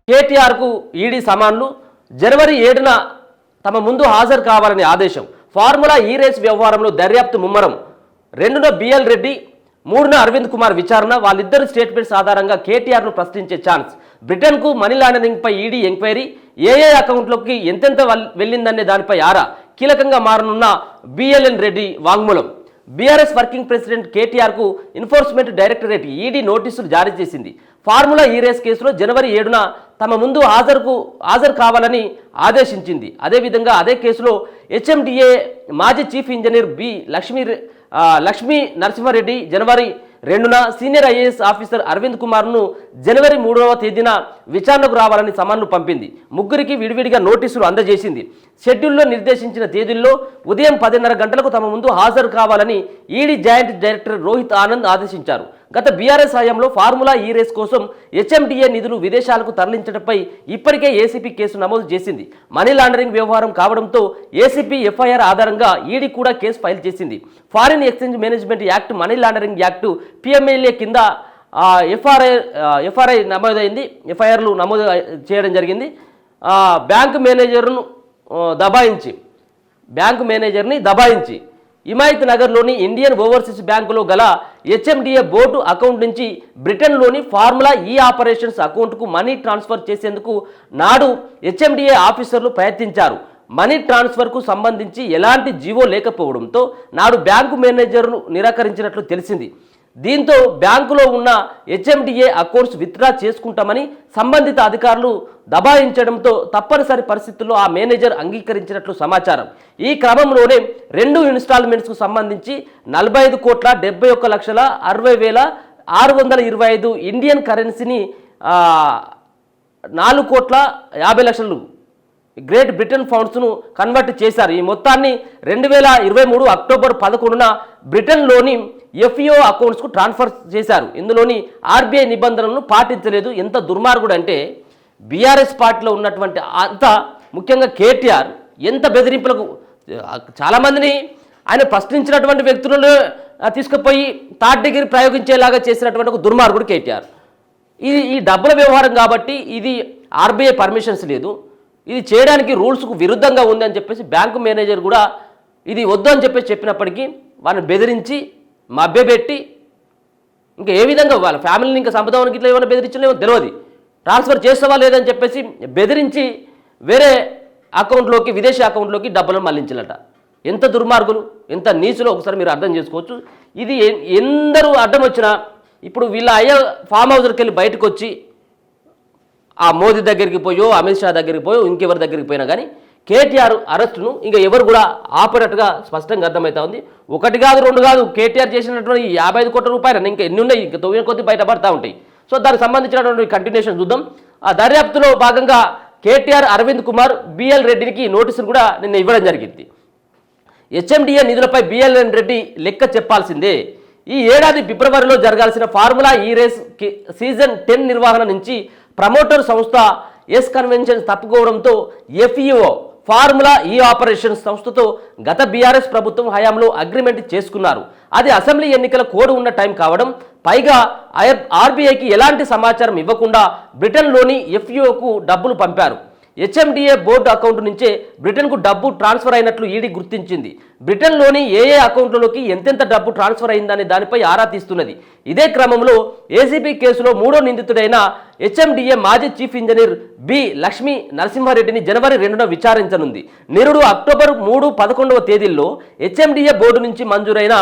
కేటీఆర్కు ED సమన్లు జనవరి 7న తమ ముందు హాజరు కావాలని ఆదేశం. ఫార్ములా ఈ రేస్ వ్యవహారంలో దర్యాప్తు ముమ్మరం. 2న బిఎల్ రెడ్డి, 3న అరవింద్ కుమార్ విచారణ. వాళ్ళిద్దరు స్టేట్మెంట్స్ ఆధారంగా కేటీఆర్ను ప్రశ్నించే ఛాన్స్. బ్రిటన్కు మనీ లాండరింగ్పై ఈడీ ఎంక్వైరీ. ఏ అకౌంట్లోకి ఎంతెంత వెళ్ళిందనే దానిపై ఆరా. కీలకంగా మారనున్న బిఎల్ఎన్ రెడ్డి వాంగ్మూలం. బీఆర్ఎస్ వర్కింగ్ ప్రెసిడెంట్ కేటీఆర్కు ఎన్ఫోర్స్మెంట్ డైరెక్టరేట్ ఈడీ నోటీసులు జారీ చేసింది. ఫార్ములా ఈ రేస్ కేసులో జనవరి 7న తమ ముందు హాజరు కావాలని ఆదేశించింది. అదేవిధంగా అదే కేసులో హెచ్ఎండిఏ మాజీ చీఫ్ ఇంజనీర్ లక్ష్మీ నరసింహారెడ్డి జనవరి 2న, సీనియర్ ఐఏఎస్ ఆఫీసర్ అరవింద్ కుమార్ను జనవరి 3వ తేదీన విచారణకు రావాలని సమన్లు పంపింది. ముగ్గురికి విడివిడిగా నోటీసులు అందజేసింది. షెడ్యూల్లో నిర్దేశించిన తేదీల్లో ఉదయం 10:30 గంటలకు తమ ముందు హాజరు కావాలని ED joint director Rohit Anand ఆదేశించారు. గత బీఆర్ఎస్ హయాంలో ఫార్ములా ఈ రేస్ కోసం హెచ్ఎండిఏ నిధులు విదేశాలకు తరలించడంపై ఇప్పటికే ఏసీపీ కేసు నమోదు చేసింది. మనీ లాండరింగ్ వ్యవహారం కావడంతో ఏసీపీ ఎఫ్ఐఆర్ ఆధారంగా ఈడీ కూడా కేసు ఫైల్ చేసింది. Foreign exchange management act, money laundering act, PMLA కింద ఎఫ్ఐఆర్లు నమోదు చేయడం జరిగింది. బ్యాంకు మేనేజర్ని దబాయించి హిమాయత్ నగర్లోని ఇండియన్ ఓవర్సీస్ బ్యాంకులో గల హెచ్ఎండిఏ బోర్డు అకౌంట్ నుంచి బ్రిటన్లోని ఫార్ములా ఈ ఆపరేషన్స్ అకౌంట్కు మనీ ట్రాన్స్ఫర్ చేసేందుకు నాడు హెచ్ఎండిఏ ఆఫీసర్లు ప్రయత్నించారు. మనీ ట్రాన్స్ఫర్కు సంబంధించి ఎలాంటి జీవో లేకపోవడంతో నాడు బ్యాంకు మేనేజర్ను నిరాకరించినట్లు తెలిసింది. దీంతో బ్యాంకులో ఉన్న హెచ్ఎండిఏ అకౌంట్స్ విత్డ్రా చేసుకుంటామని సంబంధిత అధికారులు దబాయించడంతో తప్పనిసరి పరిస్థితుల్లో ఆ మేనేజర్ అంగీకరించినట్లు సమాచారం. ఈ క్రమంలోనే 2 ఇన్స్టాల్మెంట్స్కు సంబంధించి 45,71,60,625 ఇండియన్ కరెన్సీని 4,50,00,000 గ్రేట్ బ్రిటన్ ఫౌండ్స్ను కన్వర్ట్ చేశారు. ఈ మొత్తాన్ని 2023 అక్టోబర్ 11న బ్రిటన్లోని ఎఫ్ఈఓ అకౌంట్స్కు ట్రాన్స్ఫర్ చేశారు. ఇందులోని ఆర్బీఐ నిబంధనలను పాటించలేదు. ఎంత దుర్మార్గుడు అంటే బీఆర్ఎస్ పార్టీలో ఉన్నటువంటి అంత ముఖ్యంగా కేటీఆర్ ఎంత బెదిరింపులకు చాలామందిని ఆయన ప్రశ్నించినటువంటి వ్యక్తులను తీసుకుపోయి థర్డ్ డిగ్రీ ప్రయోగించేలాగా చేసినటువంటి ఒక దుర్మార్గుడు కేటీఆర్. ఈ డబ్బుల వ్యవహారం కాబట్టి ఇది ఆర్బీఐ పర్మిషన్స్ లేదు, ఇది చేయడానికి రూల్స్కు విరుద్ధంగా ఉంది అని చెప్పేసి బ్యాంకు మేనేజర్ కూడా ఇది వద్దు అని చెప్పేసి చెప్పినప్పటికీ వాళ్ళని బెదిరించి మభ్యపెట్టి ఇంకా ఏ విధంగా వాళ్ళ ఫ్యామిలీని ఇంకా సంపదానికి ఇట్లా ఏమైనా బెదిరించలేమో తెలియదు, ట్రాన్స్ఫర్ చేస్తావా లేదని చెప్పేసి బెదిరించి వేరే అకౌంట్లోకి, విదేశీ అకౌంట్లోకి డబ్బులను మళ్లించాలట. ఎంత దుర్మార్గులు, ఎంత నీచులో ఒకసారి మీరు అర్థం చేసుకోవచ్చు. ఇది ఎందరూ అడ్డం వచ్చినా ఇప్పుడు వీళ్ళ అయ్యే ఫామ్ హౌస్కి వెళ్ళి బయటకు వచ్చి ఆ మోదీ దగ్గరికి పోయో, అమిత్ షా దగ్గరికి పోయో, ఇంకెవరి దగ్గరికి పోయినా కానీ కేటీఆర్ అరెస్టును ఇంకా ఎవరు కూడా ఆపేటట్టుగా స్పష్టంగా అర్థమవుతా ఉంది. 1 కాదు 2 కాదు, కేటీఆర్ చేసినటువంటి 55 కోట్ల రూపాయలు ఇంకా ఎన్ని ఉన్నాయి, ఇంకా 9 కొద్ది బయటపడతా ఉంటాయి. సో దానికి సంబంధించినటువంటి కంటిన్యూషన్ చూద్దాం. ఆ దర్యాప్తులో భాగంగా కేటీఆర్, అరవింద్ కుమార్, బిఎల్ రెడ్డికి నోటీసులు కూడా నిన్న ఇవ్వడం జరిగింది. హెచ్ఎండిఏ నిధులపై బిఎల్ఎన్ రెడ్డి లెక్క చెప్పాల్సిందే. ఈ ఏడాది ఫిబ్రవరిలో జరగాల్సిన ఫార్ములా ఈ రేస్ సీజన్ 10 నిర్వహణ నుంచి ప్రమోటర్ సంస్థ ఎస్ కన్వెన్షన్ తప్పుకోవడంతో ఎఫ్ఈఓ ఫార్ములా ఈ ఆపరేషన్స్ సంస్థతో గత బీఆర్ఎస్ ప్రభుత్వం హయాంలో అగ్రిమెంట్ చేసుకున్నారు. అది అసెంబ్లీ ఎన్నికల కోడ్ ఉన్న టైం కావడం, పైగా ఆర్బీఐకి ఎలాంటి సమాచారం ఇవ్వకుండా బ్రిటన్లోని ఎఫ్ఈఓకు డబ్బులు పంపారు. హెచ్ఎండిఏ బోర్డు అకౌంట్ నుంచే బ్రిటన్కు డబ్బు ట్రాన్స్ఫర్ అయినట్లు ఈడీ గుర్తించింది. బ్రిటన్లోని ఏ అకౌంట్లలోకి ఎంతెంత డబ్బు ట్రాన్స్ఫర్ అయిందనే దానిపై ఆరా తీస్తున్నది. ఇదే క్రమంలో ఏసీబీ కేసులో 3వ నిందితుడైన హెచ్ఎండిఏ మాజీ చీఫ్ ఇంజనీర్ లక్ష్మీ నరసింహారెడ్డిని జనవరి 2న విచారించనుంది. నిరుడు అక్టోబర్ 3, 11వ తేదీల్లో హెచ్ఎండిఏ బోర్డు నుంచి మంజూరైన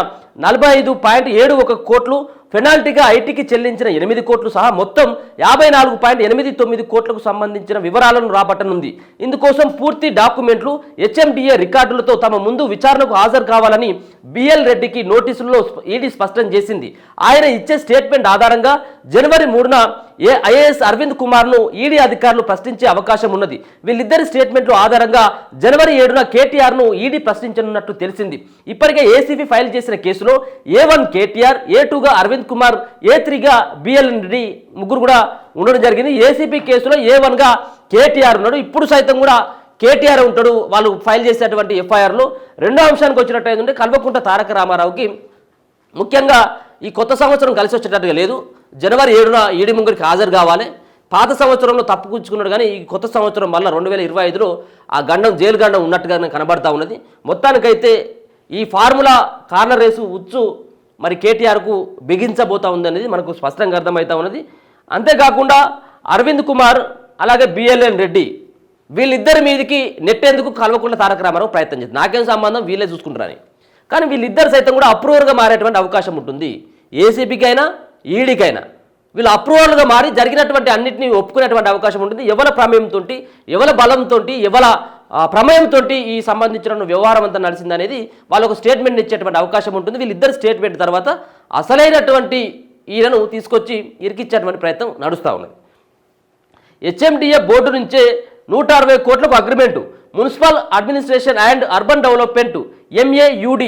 45.71 కోట్లు, పెనాల్టీగా ఐటీకి చెల్లించిన 8 కోట్లు సహా మొత్తం 54.89 కోట్లకు సంబంధించిన వివరాలను రాబట్టనుంది. ఇందుకోసం పూర్తి డాక్యుమెంట్లు, హెచ్ఎండిఏ రికార్డులతో తమ ముందు విచారణకు హాజరు కావాలని బిఎల్ రెడ్డికి నోటీసుల్లో ఈడీ స్పష్టం చేసింది. ఆయన ఇచ్చే స్టేట్మెంట్ ఆధారంగా జనవరి 3న ఐఏఎస్ అరవింద్ కుమార్ను ఈడీ అధికారులు ప్రశ్నించే అవకాశం ఉన్నది. వీళ్ళిద్దరి స్టేట్మెంట్ల ఆధారంగా జనవరి 7న కేటీఆర్ను ఈడీ ప్రశ్నించనున్నట్టు తెలిసింది. ఇప్పటికే ఏసీబీ ఫైల్ చేసిన కేసులో A1 కేటీఆర్, A2గా అరవింద్ కుమార్, A3గా బిఎల్ఎన్ రెడ్డి ముగ్గురు కూడా ఉండడం జరిగింది. ఏసీబీ కేసులో A1గా కేటీఆర్ ఉన్నాడు. ఇప్పుడు సైతం కూడా కేటీఆర్ ఉంటాడు వాళ్ళు ఫైల్ చేసేటువంటి ఎఫ్ఐఆర్లో. రెండో అంశానికి వచ్చినట్టు కల్వకుంట్ల తారక రామారావుకి ముఖ్యంగా ఈ కొత్త సంవత్సరం కలిసి వచ్చేటట్టుగా లేదు. జనవరి 7న ఈడీ ముంగడికి హాజరు కావాలి. పాత సంవత్సరంలో తప్పుకుంచుకున్నాడు కానీ ఈ కొత్త సంవత్సరం మళ్ళీ 2025లో ఆ గండం జైలు గండం ఉన్నట్టుగానే కనబడతా ఉన్నది. మొత్తానికైతే ఈ ఫార్ములా కార్నర్ రేసు ఉచ్చు మరి కేటీఆర్కు బిగించబోతా ఉందనేది మనకు స్పష్టంగా అర్థమవుతా ఉన్నది. అంతేకాకుండా అరవింద్ కుమార్ అలాగే బిఎల్ఎన్ రెడ్డి వీళ్ళిద్దరి మీదకి నెట్టేందుకు కల్వకుంట్ల తారక రామారావు ప్రయత్నం చేస్తుంది. నాకేం సంబంధం, వీళ్ళే చూసుకుంటారని. కానీ వీళ్ళిద్దరు సైతం కూడా అప్రూవర్గా మారేటువంటి అవకాశం ఉంటుంది. ఏసీబీకి అయినా ఈడీకైనా వీళ్ళు అప్రూవల్గా మారి జరిగినటువంటి అన్నింటినీ ఒప్పుకునేటువంటి అవకాశం ఉంటుంది. ఎవరి ప్రమేయంతో, ఎవరి బలంతో, ఎవరి ప్రమేయంతో ఈ సంబంధించిన వ్యవహారం అంతా నడిచిందనేది వాళ్ళకు స్టేట్మెంట్ ఇచ్చేటువంటి అవకాశం ఉంటుంది. వీళ్ళిద్దరు స్టేట్మెంట్ తర్వాత అసలైనటువంటి ఈయనను తీసుకొచ్చి ఇరికిచ్చేటువంటి ప్రయత్నం నడుస్తూ ఉన్నది. హెచ్ఎండిఏ బోర్డు నుంచే 160 కోట్లకు agreement. Municipal administration and urban development MAUD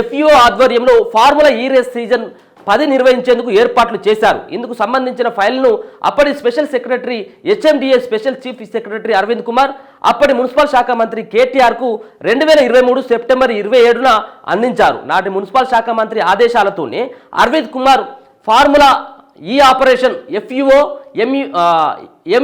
FEO ఆధ్వర్యంలో ఫార్ములా ఈ రేస్ సీజన్ 10 నిర్వహించేందుకు ఏర్పాట్లు చేశారు. ఇందుకు సంబంధించిన ఫైల్ను అప్పటి special secretary HMDA special chief secretary Arvind Kumar అప్పటి మున్సిపల్ శాఖ మంత్రి కేటీఆర్కు 2023 సెప్టెంబర్ 27న అందించారు. నాటి మున్సిపల్ శాఖ మంత్రి ఆదేశాలతోనే అరవింద్ కుమార్ ఫార్ములా ఈ ఆపరేషన్ FEO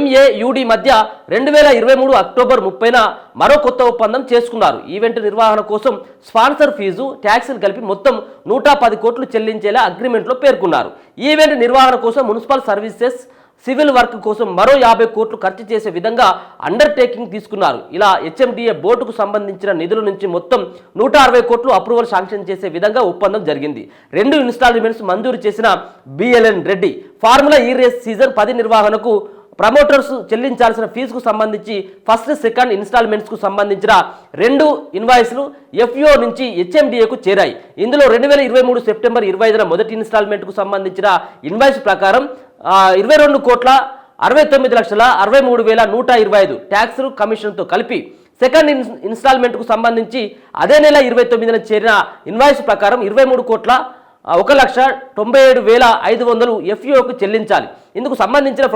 MAUD మధ్య 2023 అక్టోబర్ 30న మరో కొత్త ఒప్పందం చేసుకున్నారు. ఈవెంట్ నిర్వహణ కోసం స్పాన్సర్ ఫీజు, ట్యాక్సులు కలిపి మొత్తం 110 కోట్లు చెల్లించేలా అగ్రిమెంట్లో పేర్కొన్నారు. ఈవెంట్ నిర్వహణ కోసం మున్సిపల్ సర్వీసెస్, సివిల్ వర్క్ కోసం మరో 50 కోట్లు ఖర్చు చేసే విధంగా అండర్టేకింగ్ తీసుకున్నారు. ఇలా హెచ్ఎండిఏ బోర్డుకు సంబంధించిన నిధుల నుంచి మొత్తం 160 కోట్లు అప్రూవల్ శాంక్షన్ చేసే విధంగా ఒప్పందం జరిగింది. 2 ఇన్స్టాల్మెంట్స్ మంజూరు చేసిన BLN Reddy formula E race season 10 నిర్వహణకు ప్రమోటర్స్ చెల్లించాల్సిన ఫీజుకు సంబంధించి ఫస్ట్, సెకండ్ ఇన్స్టాల్మెంట్స్కు సంబంధించిన 2 ఇన్వాయిస్లు FEO నుంచి హెచ్ఎండిఏకు చేరాయి. ఇందులో 2023 సెప్టెంబర్ 25న మొదటి ఇన్స్టాల్మెంట్కు సంబంధించిన ఇన్వాయిస్ ప్రకారం 22,69,63,125 ట్యాక్సులు కమిషన్తో కలిపి, సెకండ్ ఇన్స్టాల్మెంట్కు సంబంధించి అదే నెల 29న చేరిన ఇన్వాయిస్ ప్రకారం 23,01,97,500 FEOకు చెల్లించాలి. ఇందుకు సంబంధించిన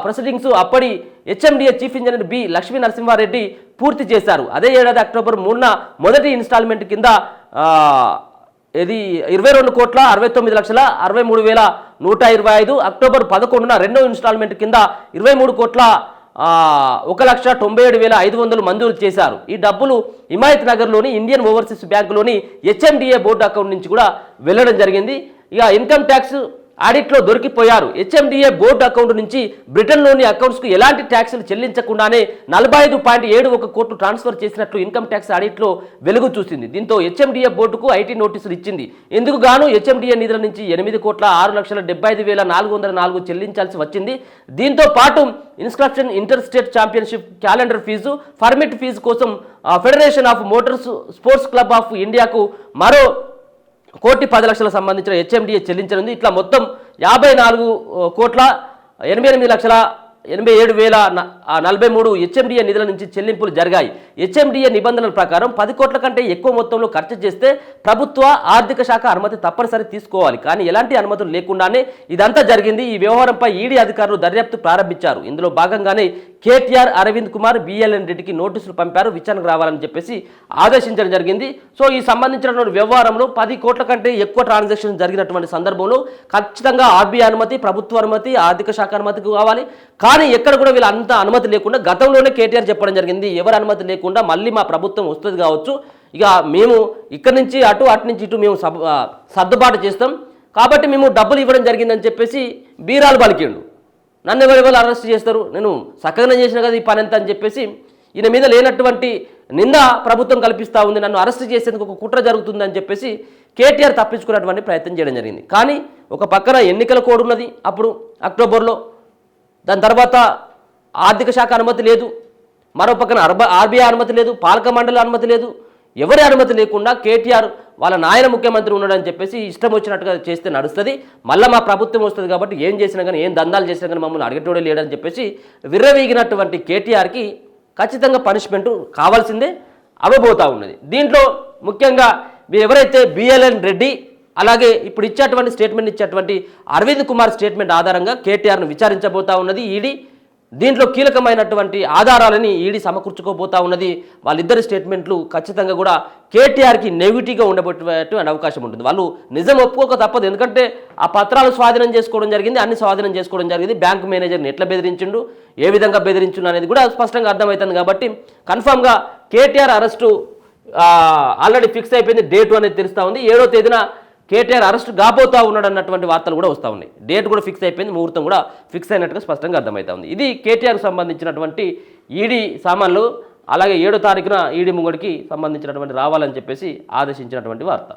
ప్రొసీడింగ్స్ అప్పటి HMDA chief engineer B Lakshmi Narasimha Reddy పూర్తి చేశారు. అదే ఏడాది అక్టోబర్ 3న మొదటి ఇన్స్టాల్మెంట్ కింద 22,69,63,125, అక్టోబర్ 11న రెండో ఇన్స్టాల్మెంట్ కింద 23,01,97,500 మంజూరు చేశారు. ఈ డబ్బులు హిమాయత్ నగర్లోని ఇండియన్ ఓవర్సీస్ బ్యాంకులోని హెచ్ఎండిఏ బోర్డు అకౌంట్ నుంచి కూడా వెళ్ళడం జరిగింది. ఇక ఇన్కమ్ ట్యాక్స్ ఆడిట్లో దొరికిపోయారు. హెచ్ఎండిఏ బోర్డు అకౌంట్ నుంచి బ్రిటన్లోని అకౌంట్స్కు ఎలాంటి ట్యాక్సులు చెల్లించకుండానే 45.71 కోట్లు ట్రాన్స్ఫర్ చేసినట్లు ఇన్కమ్ ట్యాక్స్ ఆడిట్లో వెలుగు చూసింది. దీంతో హెచ్ఎండిఏ బోర్డుకు ఐటీ నోటీసులు ఇచ్చింది. ఇందుకు గాను హెచ్ఎండిఏ నిధుల నుంచి 8,06,75,404 చెల్లించాల్సి వచ్చింది. దీంతో పాటు inscription, inter state championship calendar fee, permit fee కోసం federation of motor sports club of ఇండియాకు మరో 1,10,00,000 సంబంధించిన హెచ్ఎండిఏ చెల్లించనుంది. ఇట్లా మొత్తం 54,88,87,043 హెచ్ఎండిఏ నిధుల నుంచి చెల్లింపులు జరిగాయి. హెచ్ఎండిఏ నిబంధనల ప్రకారం 10 కోట్ల కంటే ఎక్కువ మొత్తంలో ఖర్చు చేస్తే ప్రభుత్వ ఆర్థిక శాఖ అనుమతి తప్పనిసరి తీసుకోవాలి. కానీ ఎలాంటి అనుమతులు లేకుండానే ఇదంతా జరిగింది. ఈ వ్యవహారంపై ఈడీ అధికారులు దర్యాప్తు ప్రారంభించారు. ఇందులో భాగంగానే కేటీఆర్, అరవింద్ కుమార్, బిఎల్ఎన్ రెడ్డికి నోటీసులు పంపారు. విచారణకు రావాలని చెప్పేసి ఆదేశించడం జరిగింది. సో ఈ సంబంధించిన వ్యవహారంలో 10 కోట్ల కంటే ఎక్కువ ట్రాన్సాక్షన్ జరిగినటువంటి సందర్భంలో ఖచ్చితంగా ఆర్బీఐ అనుమతి, ప్రభుత్వ అనుమతి, ఆర్థిక శాఖ అనుమతి కావాలి. కానీ ఎక్కడ కూడా వీళ్ళ అంత అనుమతి లేకుండా గతంలోనే కేటీఆర్ చెప్పడం జరిగింది, ఎవరి అనుమతి లేకుండా మళ్ళీ మా ప్రభుత్వం వస్తుంది కావచ్చు, ఇక మేము ఇక్కడి నుంచి అటు నుంచి ఇటు మేము సర్దుబాటు చేస్తాం కాబట్టి మేము డబ్బులు ఇవ్వడం జరిగిందని చెప్పేసి బీరాలు పలికిండు. నన్ను ఎవరెవరు అరెస్ట్ చేస్తారు, నేను సక్కగా చేసిన కదా ఈ పని ఎంత అని చెప్పేసి ఈయన మీద లేనటువంటి నింద ప్రభుత్వం కల్పిస్తూ ఉంది, నన్ను అరెస్ట్ చేసేందుకు ఒక కుట్ర జరుగుతుందని చెప్పేసి కేటీఆర్ తప్పించుకున్నటువంటి ప్రయత్నం చేయడం జరిగింది. కానీ ఒక పక్కన ఎన్నికల కోడ్ ఉన్నది అప్పుడు అక్టోబర్లో, దాని తర్వాత ఆర్థిక శాఖ అనుమతి లేదు, మరో పక్కన ఆర్బీఐ అనుమతి లేదు, పాలక మండలి అనుమతి లేదు, ఎవరి అనుమతి లేకుండా కేటీఆర్ వాళ్ళ నాయన ముఖ్యమంత్రి ఉన్నాడని చెప్పేసి ఇష్టం వచ్చినట్టుగా చేస్తే నడుస్తుంది, మళ్ళీ మా ప్రభుత్వం వస్తుంది కాబట్టి ఏం చేసినా కానీ, ఏం దందాలు చేసినా కానీ మమ్మల్ని అడిగేటోడే లేడని చెప్పేసి విర్రవీగినటువంటి కేటీఆర్కి ఖచ్చితంగా పనిష్మెంట్ కావాల్సిందే అవ్వబోతూ ఉన్నది. దీంట్లో ముఖ్యంగా ఎవరైతే బిఎల్ఎన్ రెడ్డి అలాగే ఇప్పుడు ఇచ్చేటువంటి స్టేట్మెంట్ ఇచ్చేటువంటి అరవింద్ కుమార్ స్టేట్మెంట్ ఆధారంగా కేటీఆర్ను విచారించబోతా ఉన్నది ఈడీ. దీంట్లో కీలకమైనటువంటి ఆధారాలని ఈడీ సమకూర్చుకోబోతా ఉన్నది. వాళ్ళిద్దరి స్టేట్మెంట్లు ఖచ్చితంగా కూడా కేటీఆర్కి నెగిటివ్గా ఉండబోయేటువంటి అవకాశం ఉంటుంది. వాళ్ళు నిజం ఒప్పుకోక తప్పదు. ఎందుకంటే ఆ పత్రాలు స్వాధీనం చేసుకోవడం జరిగింది, అన్ని స్వాధీనం చేసుకోవడం జరిగింది. బ్యాంక్ మేనేజర్ని ఎట్లా బెదిరించిండు, ఏ విధంగా బెదిరించిండు అనేది కూడా స్పష్టంగా అర్థమవుతుంది. కాబట్టి కన్ఫామ్గా కేటీఆర్ అరెస్టు ఆల్రెడీ ఫిక్స్ అయిపోయింది. డేటు అనేది తెలుస్తూ ఉంది. 7వ తేదీన కేటీఆర్ అరెస్ట్ కాబోతా ఉన్నాడు అన్నటువంటి వార్తలు కూడా వస్తూ ఉన్నాయి. డేట్ కూడా ఫిక్స్ అయిపోయింది, ముహూర్తం కూడా ఫిక్స్ అయినట్టుగా స్పష్టంగా అర్థమవుతా ఉంది. ఇది కేటీఆర్కి సంబంధించినటువంటి ఈడీ సామాన్లు. అలాగే 7వ తారీఖున ఈడీ ముంగడికి సంబంధించినటువంటి రావాలని చెప్పేసి ఆదేశించినటువంటి వార్త.